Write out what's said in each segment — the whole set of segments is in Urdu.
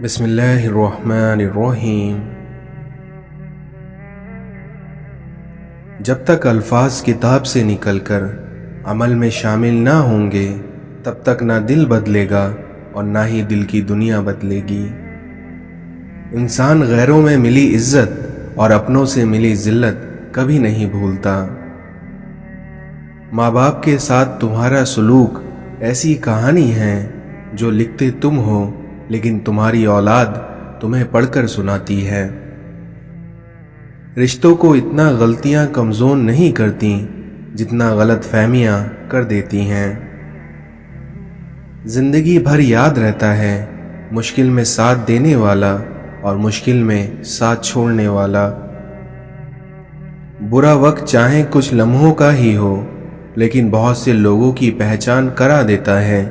بسم اللہ الرحمن الرحیم۔ جب تک الفاظ کتاب سے نکل کر عمل میں شامل نہ ہوں گے تب تک نہ دل بدلے گا اور نہ ہی دل کی دنیا بدلے گی۔ انسان غیروں میں ملی عزت اور اپنوں سے ملی ذلت کبھی نہیں بھولتا۔ ماں باپ کے ساتھ تمہارا سلوک ایسی کہانی ہے جو لکھتے تم ہو لیکن تمہاری اولاد تمہیں پڑھ کر سناتی ہے۔ رشتوں کو اتنا غلطیاں کمزور نہیں کرتی جتنا غلط فہمیاں کر دیتی ہیں۔ زندگی بھر یاد رہتا ہے مشکل میں ساتھ دینے والا اور مشکل میں ساتھ چھوڑنے والا۔ برا وقت چاہے کچھ لمحوں کا ہی ہو لیکن بہت سے لوگوں کی پہچان کرا دیتا ہے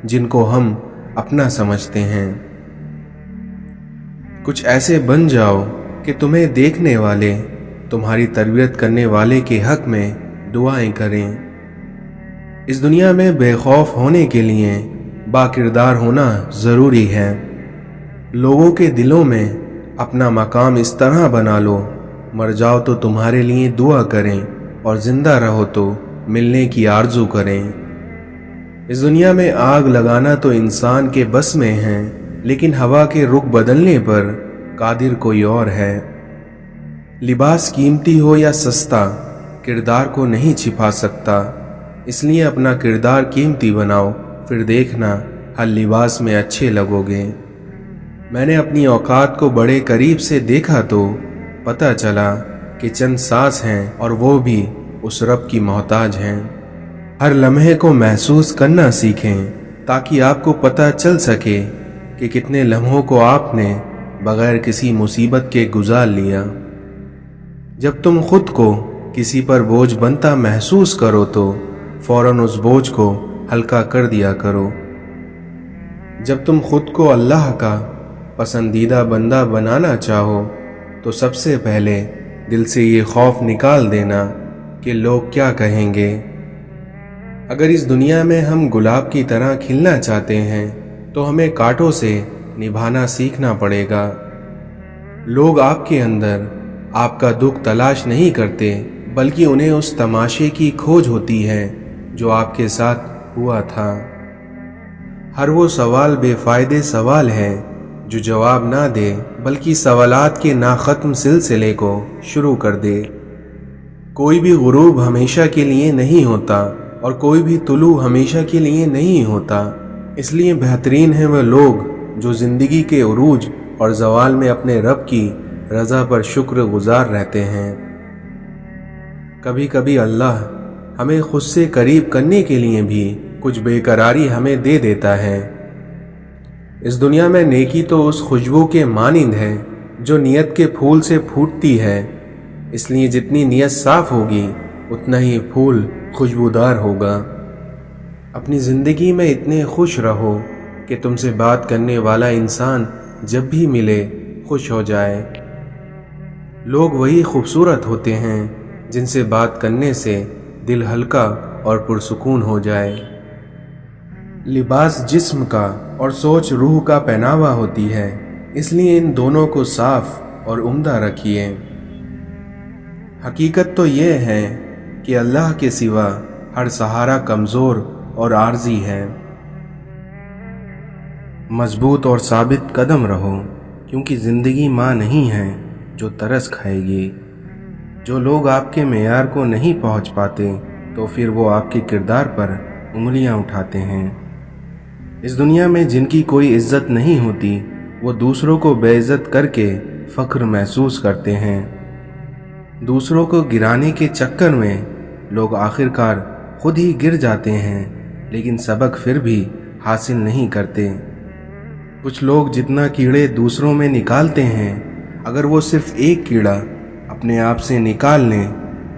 جن کو ہم اپنا سمجھتے ہیں۔ کچھ ایسے بن جاؤ کہ تمہیں دیکھنے والے تمہاری تربیت کرنے والے کے حق میں دعائیں کریں۔ اس دنیا میں بے خوف ہونے کے لیے با کردار ہونا ضروری ہے۔ لوگوں کے دلوں میں اپنا مقام اس طرح بنا لو مر جاؤ تو تمہارے لیے دعا کریں اور زندہ رہو تو ملنے کی آرزو کریں۔ اس دنیا میں آگ لگانا تو انسان کے بس میں ہے لیکن ہوا کے رخ بدلنے پر قادر کوئی اور ہے۔ لباس قیمتی ہو یا سستا کردار کو نہیں چھپا سکتا، اس لیے اپنا کردار قیمتی بناؤ، پھر دیکھنا ہر لباس میں اچھے لگو گے۔ میں نے اپنی اوقات کو بڑے قریب سے دیکھا تو پتہ چلا کہ چند سانس ہیں اور وہ بھی اس رب کی محتاج ہیں۔ ہر لمحے کو محسوس کرنا سیکھیں تاکہ آپ کو پتہ چل سکے کہ کتنے لمحوں کو آپ نے بغیر کسی مصیبت کے گزار لیا۔ جب تم خود کو کسی پر بوجھ بنتا محسوس کرو تو فوراً اس بوجھ کو ہلکا کر دیا کرو۔ جب تم خود کو اللہ کا پسندیدہ بندہ بنانا چاہو تو سب سے پہلے دل سے یہ خوف نکال دینا کہ لوگ کیا کہیں گے۔ اگر اس دنیا میں ہم گلاب کی طرح کھلنا چاہتے ہیں تو ہمیں کانٹوں سے نبھانا سیکھنا پڑے گا۔ لوگ آپ کے اندر آپ کا دکھ تلاش نہیں کرتے بلکہ انہیں اس تماشے کی کھوج ہوتی ہے جو آپ کے ساتھ ہوا تھا۔ ہر وہ سوال بے فائدے سوال ہے جو جواب نہ دے بلکہ سوالات کے ناختم سلسلے کو شروع کر دے۔ کوئی بھی غروب ہمیشہ کے لیے نہیں ہوتا اور کوئی بھی طلوع ہمیشہ کے لیے نہیں ہوتا، اس لیے بہترین ہیں وہ لوگ جو زندگی کے عروج اور زوال میں اپنے رب کی رضا پر شکر گزار رہتے ہیں۔ کبھی کبھی اللہ ہمیں خود سے قریب کرنے کے لیے بھی کچھ بے قراری ہمیں دے دیتا ہے۔ اس دنیا میں نیکی تو اس خوشبو کے مانند ہے جو نیت کے پھول سے پھوٹتی ہے، اس لیے جتنی نیت صاف ہوگی اتنا ہی پھول خوشبودار ہوگا۔ اپنی زندگی میں اتنے خوش رہو کہ تم سے بات کرنے والا انسان جب بھی ملے خوش ہو جائے۔ لوگ وہی خوبصورت ہوتے ہیں جن سے بات کرنے سے دل ہلکا اور پرسکون ہو جائے۔ لباس جسم کا اور سوچ روح کا پہناوا ہوتی ہے، اس لیے ان دونوں کو صاف اور عمدہ رکھیے۔ حقیقت تو یہ ہے کہ اللہ کے سوا ہر سہارا کمزور اور عارضی ہے۔ مضبوط اور ثابت قدم رہو کیونکہ زندگی ماں نہیں ہے جو ترس کھائے گی۔ جو لوگ آپ کے معیار کو نہیں پہنچ پاتے تو پھر وہ آپ کے کردار پر انگلیاں اٹھاتے ہیں۔ اس دنیا میں جن کی کوئی عزت نہیں ہوتی وہ دوسروں کو بے عزت کر کے فخر محسوس کرتے ہیں۔ دوسروں کو گرانے کے چکر میں لوگ آخرکار خود ہی گر جاتے ہیں لیکن سبق پھر بھی حاصل نہیں کرتے۔ کچھ لوگ جتنا کیڑے دوسروں میں نکالتے ہیں اگر وہ صرف ایک کیڑا اپنے آپ سے نکال لیں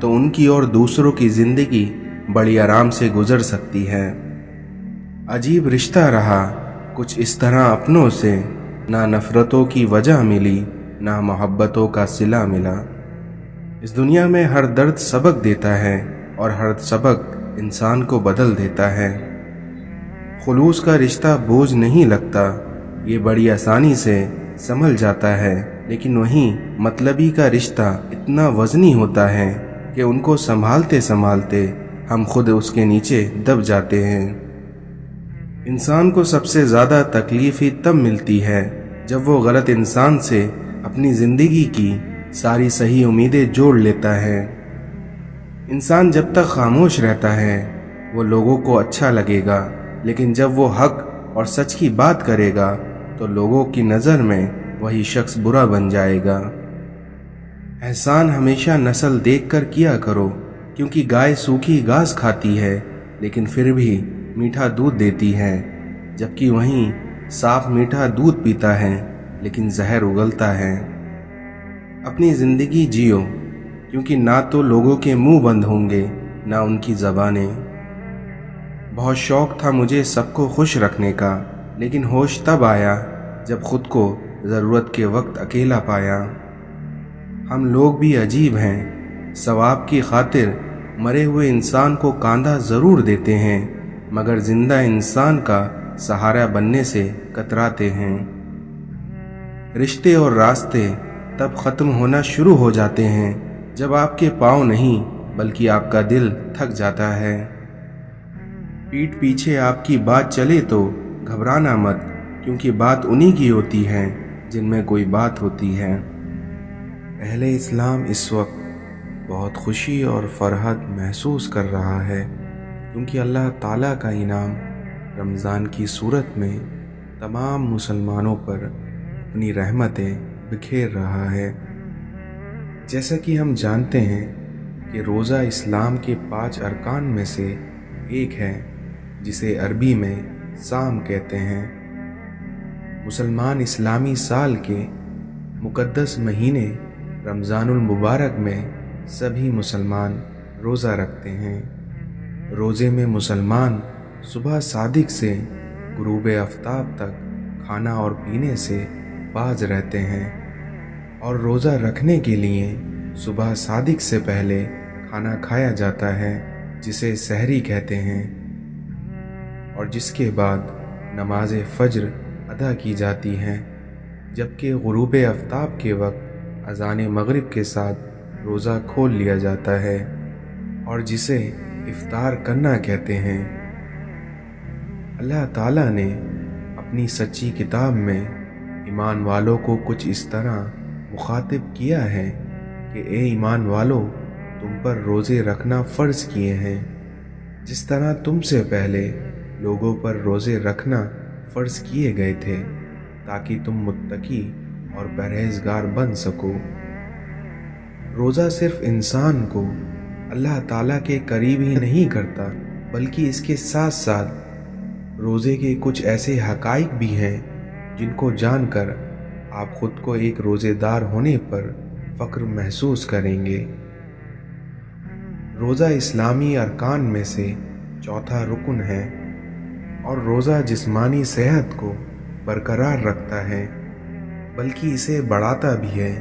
تو ان کی اور دوسروں کی زندگی بڑی آرام سے گزر سکتی ہے۔ عجیب رشتہ رہا کچھ اس طرح اپنوں سے، نہ نفرتوں کی وجہ ملی نہ محبتوں کا صلہ ملا۔ اس دنیا میں ہر درد سبق دیتا ہے اور ہر سبق انسان کو بدل دیتا ہے۔ خلوص کا رشتہ بوجھ نہیں لگتا یہ بڑی آسانی سے سنبھل جاتا ہے، لیکن وہیں مطلبی کا رشتہ اتنا وزنی ہوتا ہے کہ ان کو سنبھالتے سنبھالتے ہم خود اس کے نیچے دب جاتے ہیں۔ انسان کو سب سے زیادہ تکلیف ہی تب ملتی ہے جب وہ غلط انسان سے اپنی زندگی کی ساری صحیح امیدیں جوڑ لیتا ہے۔ انسان جب تک خاموش رہتا ہے وہ لوگوں کو اچھا لگے گا، لیکن جب وہ حق اور سچ کی بات کرے گا تو لوگوں کی نظر میں وہی شخص برا بن جائے گا۔ احسان ہمیشہ نسل دیکھ کر کیا کرو، کیونکہ گائے سوکھی گھاس کھاتی ہے لیکن پھر بھی میٹھا دودھ دیتی ہے، جبکہ وہیں صاف میٹھا دودھ پیتا ہے لیکن زہر اگلتا ہے۔ اپنی زندگی جیو، کیونکہ نہ تو لوگوں کے منہ بند ہوں گے نہ ان کی زبانیں۔ بہت شوق تھا مجھے سب کو خوش رکھنے کا، لیکن ہوش تب آیا جب خود کو ضرورت کے وقت اکیلا پایا۔ ہم لوگ بھی عجیب ہیں، ثواب کی خاطر مرے ہوئے انسان کو کاندھا ضرور دیتے ہیں، مگر زندہ انسان کا سہارا بننے سے کتراتے ہیں۔ رشتے اور راستے تب ختم ہونا شروع ہو جاتے ہیں جب آپ کے پاؤں نہیں بلکہ آپ کا دل تھک جاتا ہے۔ پیٹھ پیچھے آپ کی بات چلے تو گھبرانا مت، کیونکہ بات انہی کی ہوتی ہے جن میں کوئی بات ہوتی ہے۔ اہل اسلام اس وقت بہت خوشی اور فرحت محسوس کر رہا ہے، کیونکہ اللہ تعالیٰ کا انعام رمضان کی صورت میں تمام مسلمانوں پر اپنی رحمتیں بکھیر رہا ہے۔ جیسا کہ ہم جانتے ہیں کہ روزہ اسلام کے 5 ارکان میں سے ایک ہے، جسے عربی میں صام کہتے ہیں۔ مسلمان اسلامی سال کے مقدس مہینے رمضان المبارک میں سبھی مسلمان روزہ رکھتے ہیں۔ روزے میں مسلمان صبح صادق سے غروب آفتاب تک کھانا اور پینے سے باز رہتے ہیں، اور روزہ رکھنے کے لیے صبح صادق سے پہلے کھانا کھایا جاتا ہے جسے سحری کہتے ہیں، اور جس کے بعد نماز فجر ادا کی جاتی ہے، جبکہ غروب آفتاب کے وقت اذان مغرب کے ساتھ روزہ کھول لیا جاتا ہے، اور جسے افطار کرنا کہتے ہیں۔ اللہ تعالیٰ نے اپنی سچی کتاب میں ایمان والوں کو کچھ اس طرح مخاطب کیا ہے کہ اے ایمان والو، تم پر روزے رکھنا فرض کیے ہیں، جس طرح تم سے پہلے لوگوں پر روزے رکھنا فرض کیے گئے تھے، تاکہ تم متقی اور پرہیزگار بن سکو۔ روزہ صرف انسان کو اللہ تعالیٰ کے قریب ہی نہیں کرتا، بلکہ اس کے ساتھ ساتھ روزے کے کچھ ایسے حقائق بھی ہیں جن کو جان کر آپ خود کو ایک روزے دار ہونے پر فخر محسوس کریں گے۔ روزہ اسلامی ارکان میں سے چوتھا رکن ہے، اور روزہ جسمانی صحت کو برقرار رکھتا ہے، بلکہ اسے بڑھاتا بھی ہے۔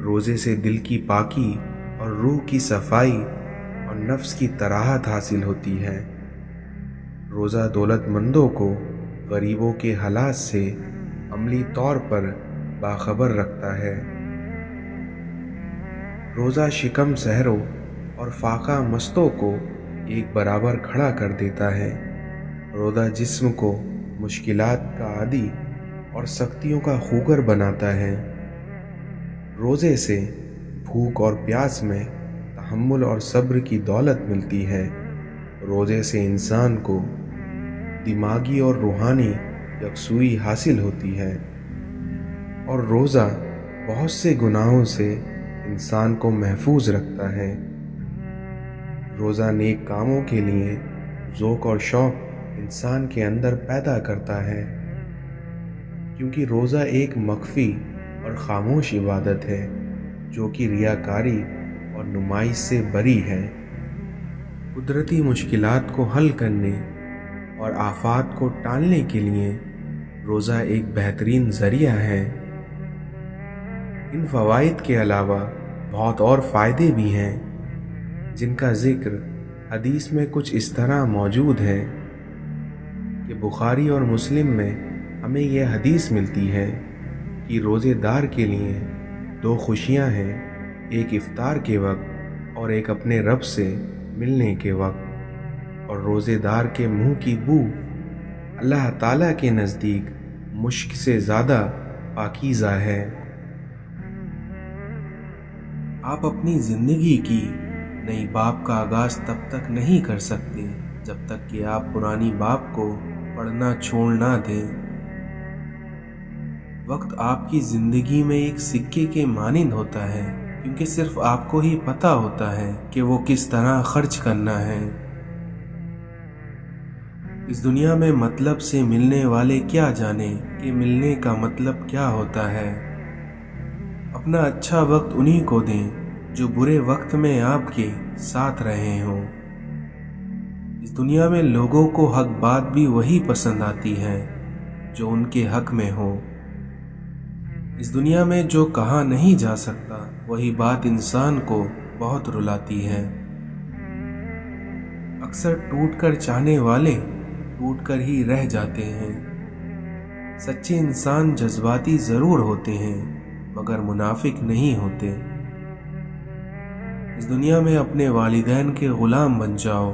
روزے سے دل کی پاکی اور روح کی صفائی اور نفس کی طراحت حاصل ہوتی ہے۔ روزہ دولت مندوں کو غریبوں کے حالات سے عملی طور پر باخبر رکھتا ہے۔ روزہ شکم سحروں اور فاقہ مستوں کو ایک برابر کھڑا کر دیتا ہے۔ روزہ جسم کو مشکلات کا عادی اور سختیوں کا خوگر بناتا ہے۔ روزے سے بھوک اور پیاس میں تحمل اور صبر کی دولت ملتی ہے۔ روزے سے انسان کو دماغی اور روحانی یکسوئی حاصل ہوتی ہے، اور روزہ بہت سے گناہوں سے انسان کو محفوظ رکھتا ہے۔ روزہ نیک کاموں کے لیے ذوق اور شوق انسان کے اندر پیدا کرتا ہے، کیونکہ روزہ ایک مخفی اور خاموش عبادت ہے جو کہ ریاکاری اور نمائش سے بری ہے۔ قدرتی مشکلات کو حل کرنے اور آفات کو ٹالنے کے لیے روزہ ایک بہترین ذریعہ ہے۔ ان فوائد کے علاوہ بہت اور فائدے بھی ہیں، جن کا ذکر حدیث میں کچھ اس طرح موجود ہے کہ بخاری اور مسلم میں ہمیں یہ حدیث ملتی ہے کہ روزے دار کے لیے 2 خوشیاں ہیں، ایک افطار کے وقت اور ایک اپنے رب سے ملنے کے وقت۔ اور روزے دار کے منہ کی بو اللہ تعالیٰ کے نزدیک مشک سے زیادہ پاکیزہ ہے۔ آپ اپنی زندگی کی نئی باب کا آغاز تب تک نہیں کر سکتے جب تک کہ آپ پرانی باب کو پڑھنا چھوڑ نہ دیں۔ وقت آپ کی زندگی میں ایک سکے کے مانند ہوتا ہے، کیونکہ صرف آپ کو ہی پتہ ہوتا ہے کہ وہ کس طرح خرچ کرنا ہے۔ اس دنیا میں مطلب سے ملنے والے کیا جانے کہ ملنے کا مطلب کیا ہوتا ہے۔ اپنا اچھا وقت انہی کو دیں جو برے وقت میں آپ کے ساتھ رہے ہوں۔ اس دنیا میں لوگوں کو حق بات بھی وہی پسند آتی ہے جو ان کے حق میں ہو۔ اس دنیا میں جو کہا نہیں جا سکتا وہی بات انسان کو بہت رلاتی ہے۔ اکثر ٹوٹ کر چاہنے والے ٹوٹ کر ہی رہ جاتے ہیں۔ سچے انسان جذباتی ضرور ہوتے ہیں مگر منافق نہیں ہوتے۔ اس دنیا میں اپنے والدین کے غلام بن جاؤ،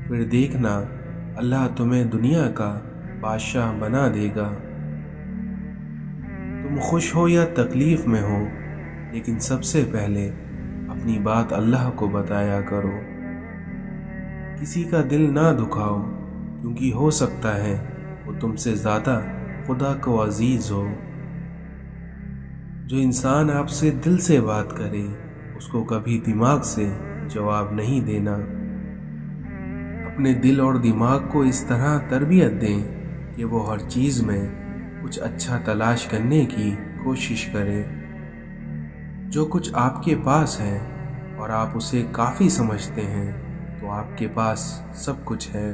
پھر دیکھنا اللہ تمہیں دنیا کا بادشاہ بنا دے گا۔ تم خوش ہو یا تکلیف میں ہو، لیکن سب سے پہلے اپنی بات اللہ کو بتایا کرو۔ کسی کا دل نہ دکھاؤ، کیونکہ ہو سکتا ہے وہ تم سے زیادہ خدا کو عزیز ہو۔ جو انسان آپ سے دل سے بات کرے اس کو کبھی دماغ سے جواب نہیں دینا۔ اپنے دل اور دماغ کو اس طرح تربیت دیں کہ وہ ہر چیز میں کچھ اچھا تلاش کرنے کی کوشش کرے۔ جو کچھ آپ کے پاس ہے اور آپ اسے کافی سمجھتے ہیں تو آپ کے پاس سب کچھ ہے۔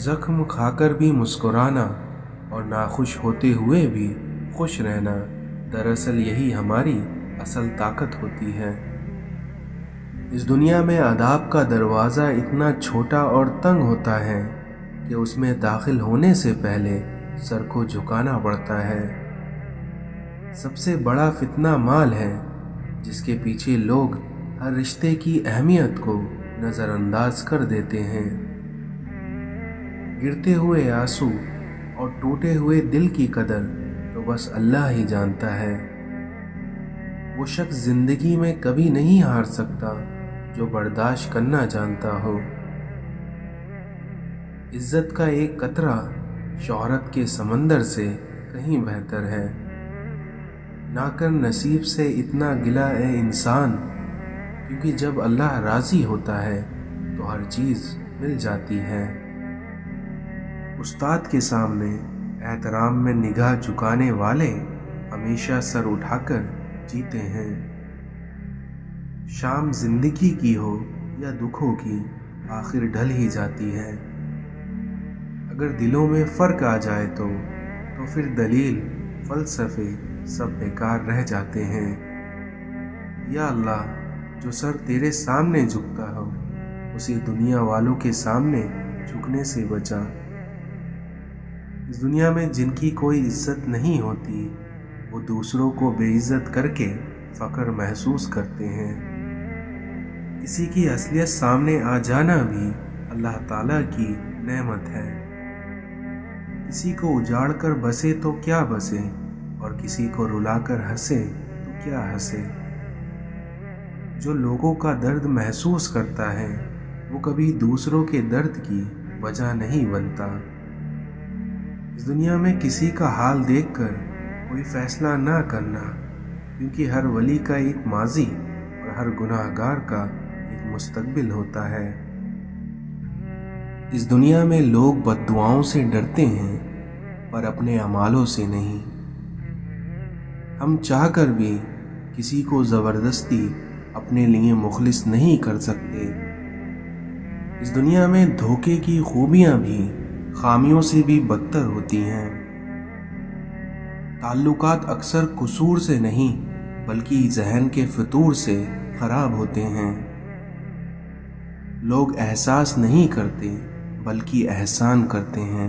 زخم کھا کر بھی مسکرانا اور ناخوش ہوتے ہوئے بھی خوش رہنا، دراصل یہی ہماری اصل طاقت ہوتی ہے۔ اس دنیا میں آداب کا دروازہ اتنا چھوٹا اور تنگ ہوتا ہے کہ اس میں داخل ہونے سے پہلے سر کو جھکانا پڑتا ہے۔ سب سے بڑا فتنہ مال ہے، جس کے پیچھے لوگ ہر رشتے کی اہمیت کو نظر انداز کر دیتے ہیں۔ گرتے ہوئے آنسو اور ٹوٹے ہوئے دل کی قدر تو بس اللہ ہی جانتا ہے۔ وہ شخص زندگی میں کبھی نہیں ہار سکتا جو برداشت کرنا جانتا ہو۔ عزت کا ایک قطرہ شہرت کے سمندر سے کہیں بہتر ہے۔ نہ کر نصیب سے اتنا گلہ اے انسان، کیونکہ جب اللہ راضی ہوتا ہے تو ہر چیز مل جاتی ہے۔ استاد کے سامنے احترام میں نگاہ جھکانے والے ہمیشہ سر اٹھا کر جیتے ہیں۔ شام زندگی کی ہو یا دکھوں کی، آخر ڈھل ہی جاتی ہے۔ اگر دلوں میں فرق آ جائے تو پھر دلیل، فلسفے سب بیکار رہ جاتے ہیں۔ یا اللہ، جو سر تیرے سامنے جھکتا ہو اسے دنیا والوں کے سامنے جھکنے سے بچا۔ اس دنیا میں جن کی کوئی عزت نہیں ہوتی وہ دوسروں کو بے عزت کر کے فخر محسوس کرتے ہیں۔ کسی کی اصلیت سامنے آ جانا بھی اللہ تعالیٰ کی نعمت ہے۔ کسی کو اجاڑ کر بسے تو کیا بسے، اور کسی کو رلا کر ہنسے تو کیا ہنسے۔ جو لوگوں کا درد محسوس کرتا ہے وہ کبھی دوسروں کے درد کی وجہ نہیں بنتا۔ اس دنیا میں کسی کا حال دیکھ کر کوئی فیصلہ نہ کرنا، کیونکہ ہر ولی کا ایک ماضی اور ہر گناہ گار کا ایک مستقبل ہوتا ہے۔ اس دنیا میں لوگ بد دعاؤں سے ڈرتے ہیں پر اپنے اعمالوں سے نہیں۔ ہم چاہ کر بھی کسی کو زبردستی اپنے لیے مخلص نہیں کر سکتے۔ اس دنیا میں دھوکے کی خوبیاں بھی خامیوں سے بھی بدتر ہوتی ہیں۔ تعلقات اکثر قصور سے نہیں بلکہ ذہن کے فطور سے خراب ہوتے ہیں۔ لوگ احساس نہیں کرتے بلکہ احسان کرتے ہیں۔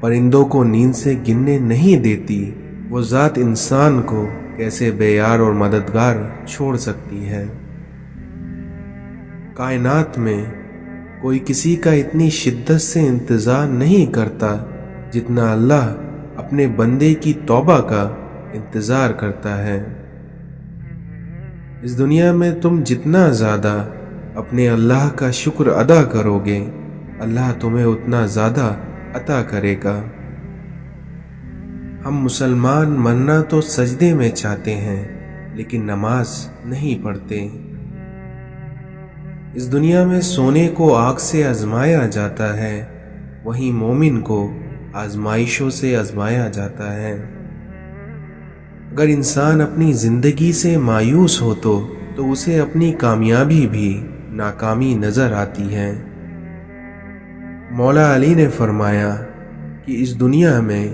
پرندوں کو نیند سے گننے نہیں دیتی، وہ ذات انسان کو کیسے بے یار اور مددگار چھوڑ سکتی ہے۔ کائنات میں کوئی کسی کا اتنی شدت سے انتظار نہیں کرتا جتنا اللہ اپنے بندے کی توبہ کا انتظار کرتا ہے۔ اس دنیا میں تم جتنا زیادہ اپنے اللہ کا شکر ادا کرو گے، اللہ تمہیں اتنا زیادہ عطا کرے گا۔ ہم مسلمان مرنا تو سجدے میں چاہتے ہیں لیکن نماز نہیں پڑھتے۔ اس دنیا میں سونے کو آگ سے آزمایا جاتا ہے، وہیں مومن کو آزمائشوں سے آزمایا جاتا ہے۔ اگر انسان اپنی زندگی سے مایوس ہو تو اسے اپنی کامیابی بھی ناکامی نظر آتی ہے۔ مولا علی نے فرمایا کہ اس دنیا میں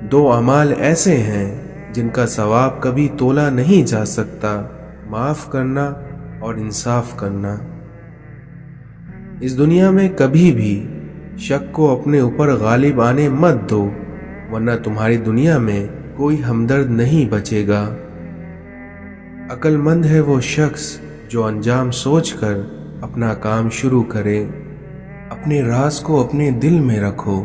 دو اعمال ایسے ہیں جن کا ثواب کبھی تولا نہیں جا سکتا، معاف کرنا اور انصاف کرنا۔ اس دنیا میں کبھی بھی شک کو اپنے اوپر غالب آنے مت دو، ورنہ تمہاری دنیا میں کوئی ہمدرد نہیں بچے گا۔ عقل مند ہے وہ شخص جو انجام سوچ کر اپنا کام شروع کرے۔ اپنے راز کو اپنے دل میں رکھو،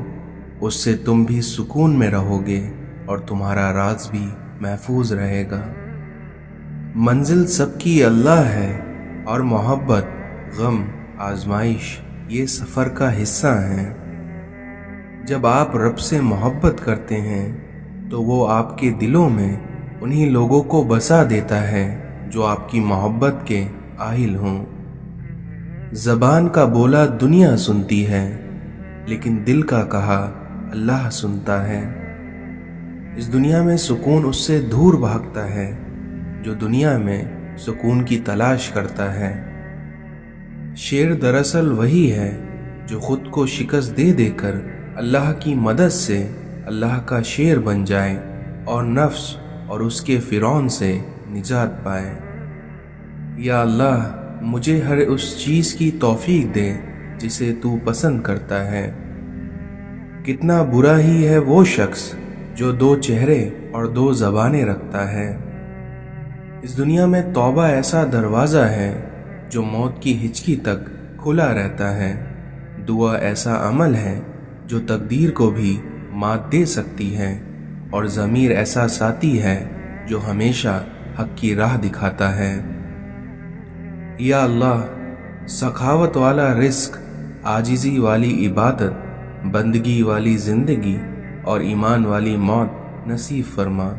اس سے تم بھی سکون میں رہو گے اور تمہارا راز بھی محفوظ رہے گا۔ منزل سب کی اللہ ہے اور محبت، غم، آزمائش یہ سفر کا حصہ ہیں۔ جب آپ رب سے محبت کرتے ہیں تو وہ آپ کے دلوں میں انہی لوگوں کو بسا دیتا ہے جو آپ کی محبت کے اہل ہوں۔ زبان کا بولا دنیا سنتی ہے لیکن دل کا کہا اللہ سنتا ہے۔ اس دنیا میں سکون اس سے دور بھاگتا ہے جو دنیا میں سکون کی تلاش کرتا ہے۔ شیر دراصل وہی ہے جو خود کو شکست دے دے کر اللہ کی مدد سے اللہ کا شیر بن جائے اور نفس اور اس کے فرعون سے نجات پائے۔ یا اللہ مجھے ہر اس چیز کی توفیق دے جسے تو پسند کرتا ہے۔ کتنا برا ہی ہے وہ شخص جو دو چہرے اور دو زبانیں رکھتا ہے۔ اس دنیا میں توبہ ایسا دروازہ ہے جو موت کی ہچکی تک کھلا رہتا ہے۔ دعا ایسا عمل ہے جو تقدیر کو بھی مات دے سکتی ہے، اور ضمیر ایسا ساتھی ہے جو ہمیشہ حق کی راہ دکھاتا ہے۔ یا اللہ سخاوت والا رزق، عاجزی والی عبادت، بندگی والی زندگی اور ایمان والی موت نصیب فرما۔